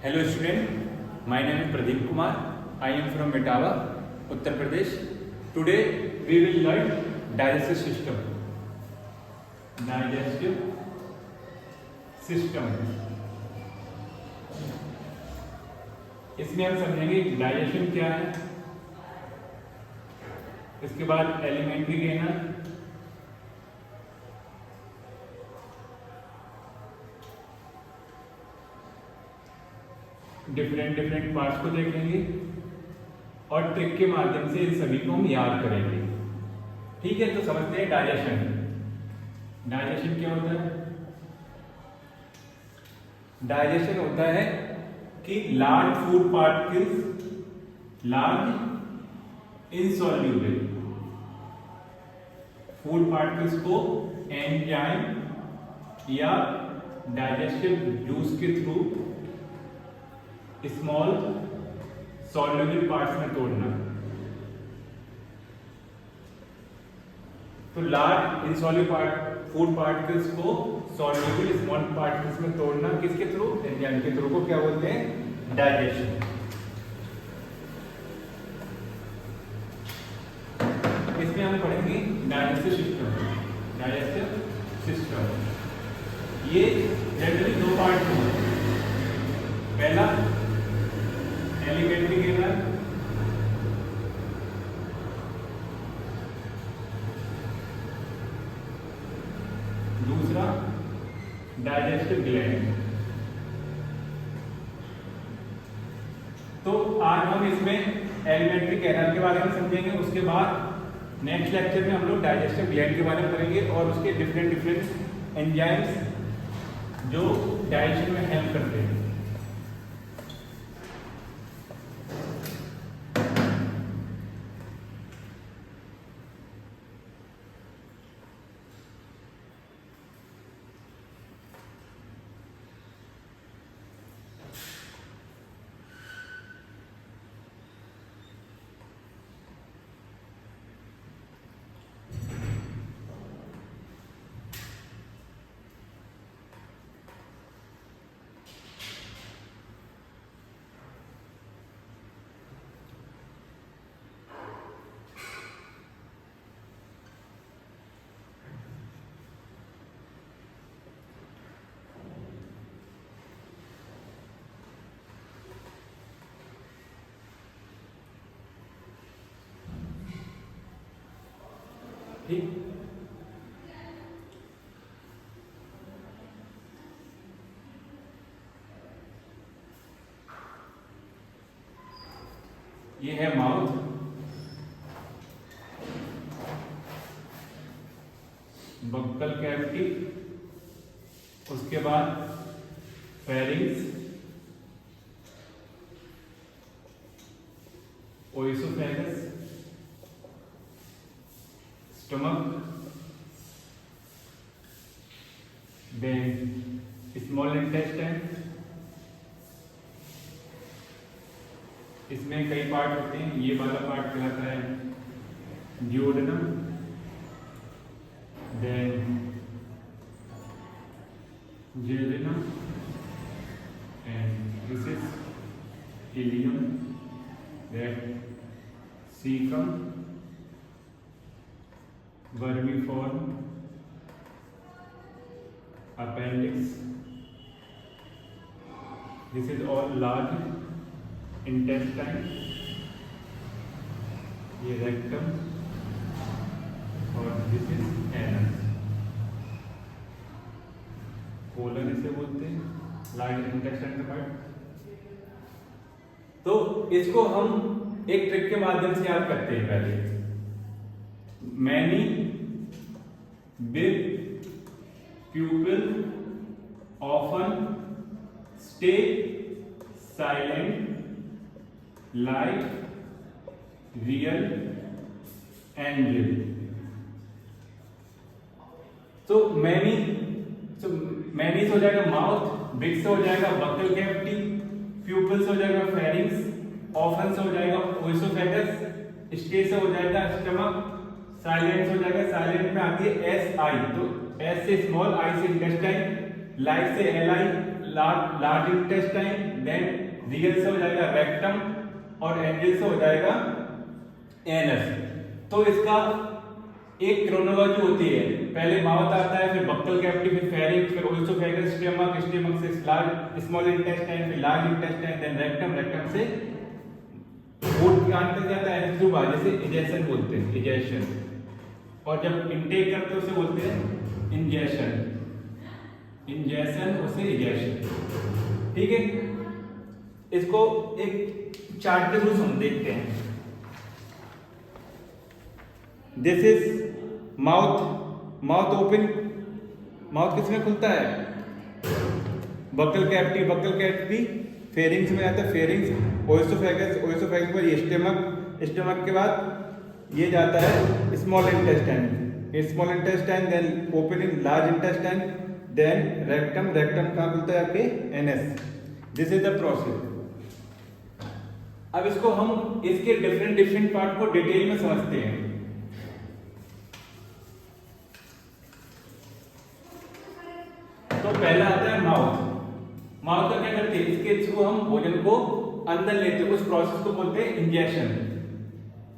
Hello student, my name is Pradeep Kumar. I am from Etawah, Uttar Pradesh. Today we will learn digestive system. Digestive system. इसमें हम समझेंगे digestion क्या है, इसके बाद elementary कहना, डिफरेंट पार्ट्स को देखेंगे और ट्रिक के माध्यम से इन सभी को हम याद करेंगे। ठीक है, तो समझते हैं डाइजेशन। डाइजेशन क्या होता है? डाइजेशन होता है कि large food particles, large insoluble food particles को एंजाइम या डाइजेस्टिव जूस के थ्रू स्मॉल सॉल्युबल पार्ट्स में तोड़ना। तो लार्ज इनसॉल्युबल फूड पार्टिकल्स को सॉल्युबल स्मॉल पार्टिकल्स में तोड़ना किसके थ्रू? एंजाइम के थ्रू को क्या बोलते हैं? डाइजेशन। इसमें हम पढ़ेंगे डाइजेस्टिव सिस्टम। डाइजेस्टिव सिस्टम ये जनरली दो पार्ट में होते हैं। पहला एलिमेंट्री गिनर, दूसरा डाइजेस्टिव ग्लैंड। तो आज हम इसमें एलिमेंट्री कैनल के बारे में समझेंगे। उसके बाद नेक्स्ट लेक्चर में हम लोग डाइजेस्टिव ग्लैंड के बारे में पढ़ेंगे और उसके डिफरेंट एंजाइम्स जो डाइजेशन में हेल्प करते हैं। ठीक, ये है माउथ, बक्कल कैविटी, उसके बाद pharynx, oesophagus, stomach, then small intestine. इसमें कई पार्ट होते हैं। ये वाला पार्ट कहलाता है duodenum, then jejunum and this is ileum, that caecum, vermiform, appendix. This is all large intestine. ये rectum और this is anus. colon इसे बोलते हैं, large intestine का पार्ट। तो इसको हम एक ट्रिक के माध्यम से याद करते हैं। पहले many big pupil often stay silent like real angel. तो मैनी से हो जाएगा माउथ, बिग से हो जाएगा बक्कल कैविटी, प्यूपल से हो जाएगा फेरिंग्स, ऑफन से हो जाएगा ओइसोफेगस, स्टे से हो जाएगा स्टमक, साइलेंट हो जाएगा। साइलेंट में आती है एस आई, तो एस से स्मॉल, आई से इंटेस्टाइन, लाइक से L I, large intestine, then real से हो जाएगा रेक्टम और एंजल से हो जाएगा एनस। तो इसका एक क्रोनोलॉजी होती है, पहले माउथ आता है, फिर बक्कल कैविटी, फिर फेरिंक्स, फिर ओएसोफेगस, स्टमक, स्टमक से लार्ज स्मॉल इंटेस्टाइन, फिर large intestine, then rectum, rectum से फूड कान तक जाता है, जुबा, जैसे इजेशन बोलते हैं, इजेशन। और जब इनटेक करते हैं उसे बोलते हैं इंजेशन, इंजेशन उसे इजेशन। ठीक है, इसको एक चार्ट के थ्रू हम देखते हैं। This is mouth, mouth open, mouth किसमें खुलता है? Buccal cavity, buccal cavity pharynx में आता है, फेरिंग्स, ओएसोफेगस, ओएसोफेगस पर ये स्टमक, स्टमक के बाद ये जाता है small intestine, small intestine, then opening large intestine, then rectum, rectum कहाँ खुलता है आपके? Anus. This is the process. अब इसको हम इसके डिफरेंट पार्ट को डिटेल में समझते हैं। तो पहला आता है माउथ। माउथ का क्या करते हैं? इसके थ्रू हम भोजन को अंदर लेते हैं, उस प्रोसेस को बोलते हैं इंजेक्शन।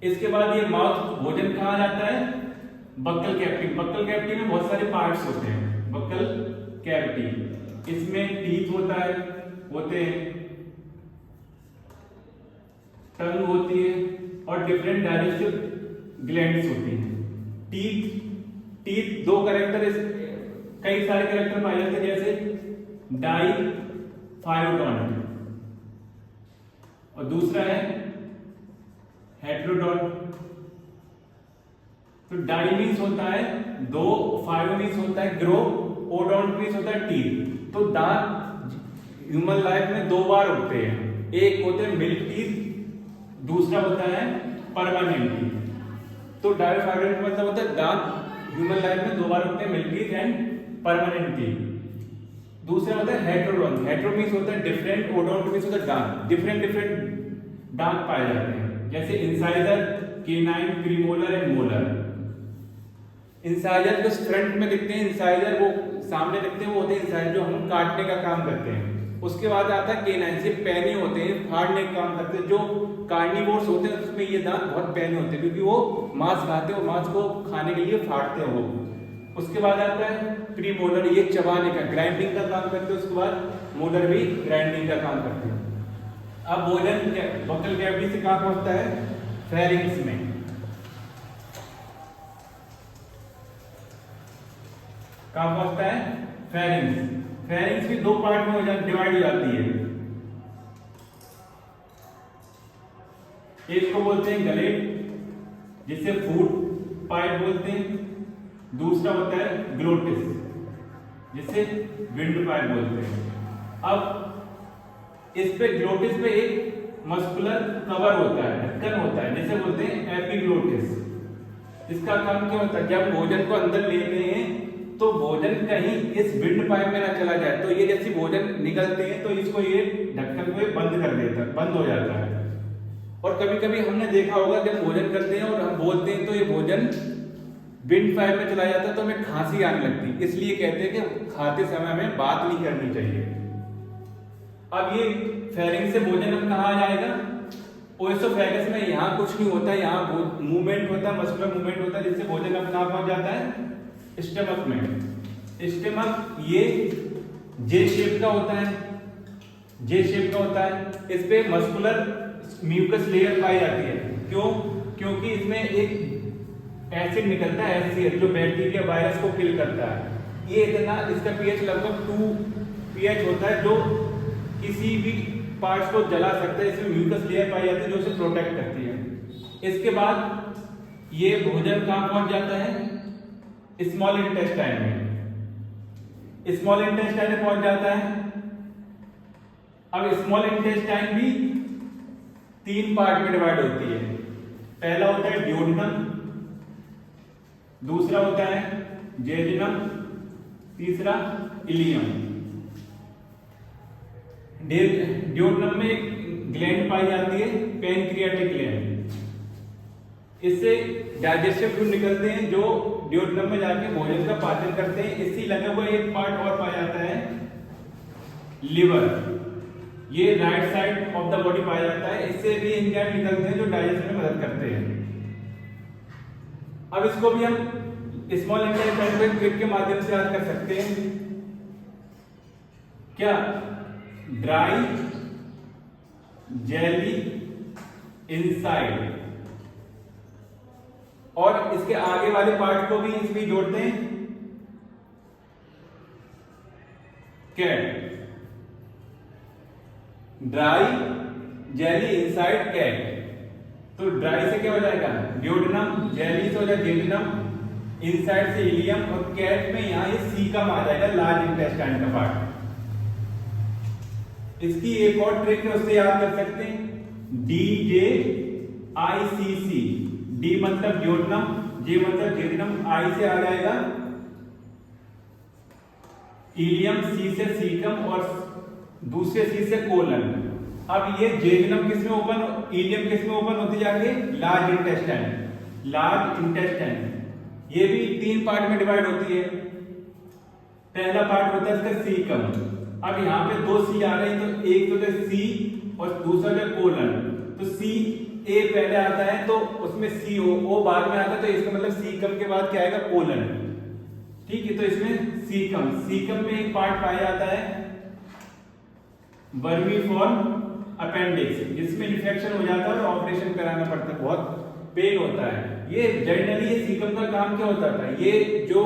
इसके बाद ये माउथ भोजन कहाँ जाता है? Buccal cavity. बक्कल कैविटी में बहुत सारे पार्ट्स होते हैं। बक्कल कैविटी, इसमें टीथ होता है, होते हैं, टंग होती है और डिफरेंट डाइजेस्टिव ग्लैंड्स होती हैं। टीथ, टीथ दो कैरेक्टर, कई सारे कैरेक्टर पाए जाते हैं, जैसे डाइफाइटोडॉन्ट और दूसरा है हेटेरोडॉन्ट। तो डाई मीन्स होता है दो, फाइव मीन्स होता है ग्रो, ओडोंट मीन्स होता है टीथ। तो दांत ह्यूमन लाइफ में दो बार होते हैं, एक होते हैं मिल्क टीथ, दूसरा होता है परमानेंट टीथ। तो डाइफाइटोडॉन्ट मतलब होता है दांत ह्यूमन लाइफ में दो बार होते हैं, milk teeth and permanent teeth. दूसरा होता है हेटेरोडॉन्ट, हेटेरो मीन्स होता है डिफरेंट, ओडोंट मीन्स होता है दांत, डिफरेंट दांत पाए जाते हैं, जैसे incisor, canine, premolar and molar. Incisor जो फ्रंट में दिखते हैं, इंसाइजर वो सामने दिखते हैं, वो होते हैं इंसाइजर जो हम काटने का काम करते हैं। उसके बाद आता है केनाइन, से पैनी होते हैं, फाड़ने का काम करते हैं। जो कार्निवोर्स होते हैं उसमें ये दांत बहुत पैनी होते हैं, क्योंकि वो मांस खाते हैं और मांस को खाने के लिए फाड़ते हैं वो। उसके बाद आता है प्रीमोलर, ये चबाने का, ग्राइंडिंग का काम करते हैं। उसके बाद मोलर भी ग्राइंडिंग का काम करते हैं। अब भोजन बक्कल कैविटी से कहाँ पहुंचता है? फेरिंग्स में। कहाँ पहुंचता है? फेरिंग्स। फेरिंग्स की दो पार्ट में डिवाइड हो जाती है। एक को बोलते हैं गलेट, जिसे फूड पाइप बोलते हैं। दूसरा होता है ग्लोटिस, जिसे विंड पाइप बोलते हैं। अब इस पे ग्लोटिस पे एक मस्कुलर कवर होता है, ढक्कन होता है, जिसे बोलते हैं एपिग्लोटिस। इसका काम क्या होता है? जब भोजन को अंदर लेते हैं तो भोजन कहीं इस विंड पाइप में ना चला जाए, तो ये जैसे भोजन निकलते हैं तो इसको ये ढक्कन को बंद कर देता है, बंद हो जाता है। और कभी कभी हमने देखा होगा जब भोजन करते हैं और हम बोलते हैं तो ये भोजन विंड पाइप में चला जाता है, तो हमें खांसी आने लगती है। इसलिए कहते हैं कि खाते समय हमें बात नहीं करनी चाहिए। अब ये फेरिंग से भोजन अब कहाँ जाएगा? ओएसोफेगस में। यहाँ कुछ नहीं होता है, यहाँ मूवमेंट होता है, मस्कुलर मूवमेंट होता है, जिससे भोजन अब कहाँ पहुंच जाता है? स्टमक में। स्टमक ये जे शेप का होता है, जे शेप का होता है। इस पे मस्कुलर म्यूकस लेयर पाई जाती है। क्यों? क्योंकि इसमें एक एसिड निकलता है HCl, जो बैक्टीरिया वायरस को किल करता है। ये इतना, इसका पीएच लगभग 2 pH होता है, जो किसी भी पार्ट्स को जला सकता है। इसमें म्यूकस लेयर पाई जाती है जो उसे प्रोटेक्ट करती है। इसके बाद ये भोजन कहाँ पहुंच जाता है? स्मॉल इंटेस्टाइन में। स्मॉल इंटेस्टाइन में पहुंच जाता है। अब स्मॉल इंटेस्टाइन भी 3 पार्ट में डिवाइड होती है। पहला होता है ड्यूोडेनम, दूसरा होता है जेजुनम, तीसरा इलियम। ड्यूोडेनम में एक ग्लैंड पाई जाती है, पैनक्रियाटिक ग्लैंड। इससे डाइजेस्टिव फ्लूइड निकलते हैं जो ड्यूोडेनम में जाके भोजन का पाचन करते हैं। इसी लगा हुआ एक पार्ट और पाया जाता है लिवर, ये right side of the body पाया जाता है। इससे भी एंजाइम निकलते हैं जो डाइजेशन में मदद करते हैं। अब इसको भी हम स्मॉल इंटेस्टाइन ट्रिक के माध्यम से याद कर सकते हैं। क्या? ड्राई जेली इनसाइड, और इसके आगे वाले पार्ट को भी इसमें जोड़ते हैं, cat. Dry jelly inside cat, तो ड्राई से क्या हो जाएगा? ड्यूडेनम, जेली से हो जाएगा जेजुनम, इनसाइड से इलियम, और कैट में यहां ये सीकम आ जाएगा, लार्ज इंटेस्टाइन का पार्ट। इसकी एक और ट्रिक है, उससे याद कर सकते हैं, DJICC। डी मतलब ड्यूडेनम, जे मतलब जेजुनम, आई से आ जाएगा इलियम, सी से सीकम, और दूसरे सी से कोलन। अब ये जेजुनम किस में ओपन, इलियम किस में ओपन होती जाके? Large intestine. लार्ज इंटेस्टाइन ये भी 3 पार्ट में डिवाइड होती है। पहला पार्ट होता है इसका सीकम। अब यहाँ पे 2 सी आ रहे हैं, तो एक तो सी और दूसरा जो कोलन। तो सी ए पहले आता है तो उसमें सी ओ बाद में आता है, तो इसका मतलब सीकम के बाद क्या आएगा? कोलन। ठीक है, तो इसमें सीकम, सीकम में एक पार्ट पाया जाता है वर्मीफॉर्म अपेंडिक्स, जिसमें इन्फेक्शन हो जाता है और ऑपरेशन कराना पड़ता है, बहुत पेन होता है। ये जनरली ये सीकम का काम क्या होता था? ये जो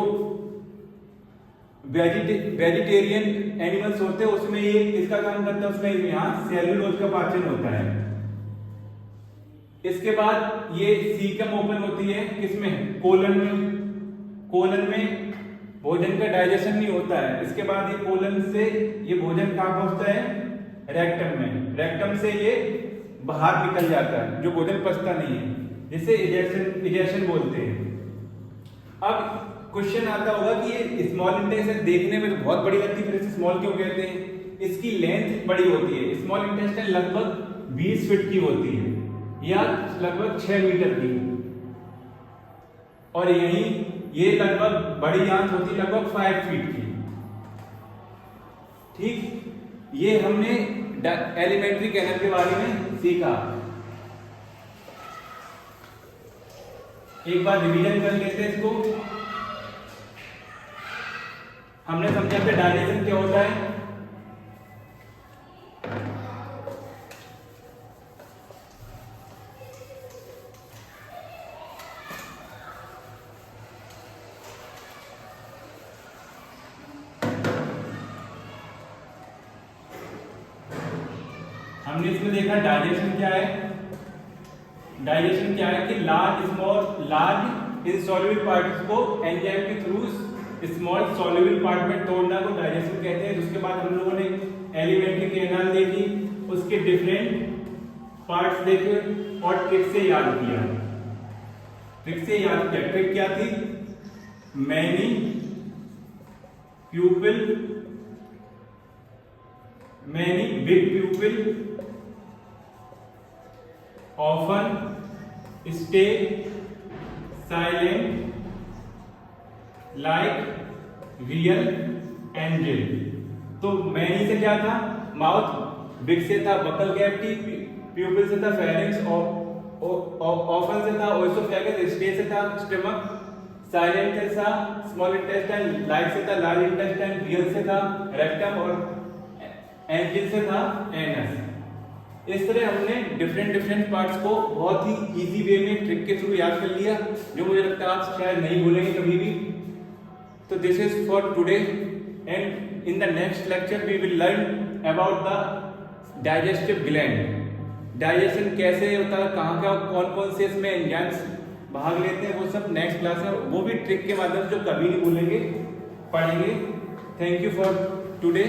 वेजिटेरियन एनिमल्स होते हैं उसमें ये इसका काम करता है, उसमें यहाँ सेल्यूलोज का पाचन होता है। इसके बाद ये सीकम ओपन होती है किसमें? कोलन में। कोलन में भोजन का डाइजेशन नहीं होता है। इसके बाद ये कोलन से ये भोजन कहाँ पहुंचता है? रेक्टम में। रेक्टम से ये बाहर निकल जाता है, जो भोजन पचता नहीं है, जिसे इजेक्शन बोलते हैं। अब क्वेश्चन आता होगा कि ये स्मॉल इंटेस्टाइन देखने में तो बहुत बड़ी लगती है, फिर इसे स्मॉल क्यों कहते हैं? इसकी लेंथ बड़ी होती है। स्मॉल इंटेस्टाइन लगभग 20 फीट की होती है, या लगभग 6 मीटर की, और यही ये लगभग बड़ी आंत होती है लगभग 5 फीट की। ठीक, ये हमने एलिमेंट्री कैनल के बारे में सीखा। एक बार रिवीजन कर लेते हैं इसको। हमने समझा कि डायजेशन क्या होता है। हमने इसमें देखा डाइजेशन क्या है। डाइजेशन क्या है कि लार्ज इनसॉल्युबल पार्टिकल्स को एंजाइम के थ्रू स्मॉल सॉल्युबल पार्ट में तोड़ना को डाइजेशन कहते हैं। उसके बाद हम लोगों ने एलिमेंट्री कैनाल देखी, उसके डिफरेंट पार्ट्स देखे और ट्रिक से याद किया। ट्रिक क्या थी? Many big pupil often stay silent like real angel। तो मैनी से क्या था? माउथ, बिग से था बकल कैविटी, प्यूपिल से था फेरिंक्स, ऑफन से था ओएसोफेगस, स्टे से था स्टमक, साइलेंट से था स्मॉल इंटेस्टाइन, लाइक से था लार्ज इंटेस्टाइन, रियल से था रेक्टम, और एंजिल से था एनस। इस तरह हमने डिफरेंट पार्ट्स को बहुत ही इजी वे में ट्रिक के थ्रू याद कर लिया, जो मुझे लगता है आप शायद नहीं भूलेंगे कभी भी। तो this is for today, and in the next lecture we will learn about the digestive gland. Digestion कैसे होता है, कहाँ का कौन से इसमें एंजाइम्स भाग लेते हैं, वो सब नेक्स्ट क्लास में, वो भी ट्रिक के माध्यम से जो कभी नहीं भूलेंगे, पढ़ेंगे। Thank you for today.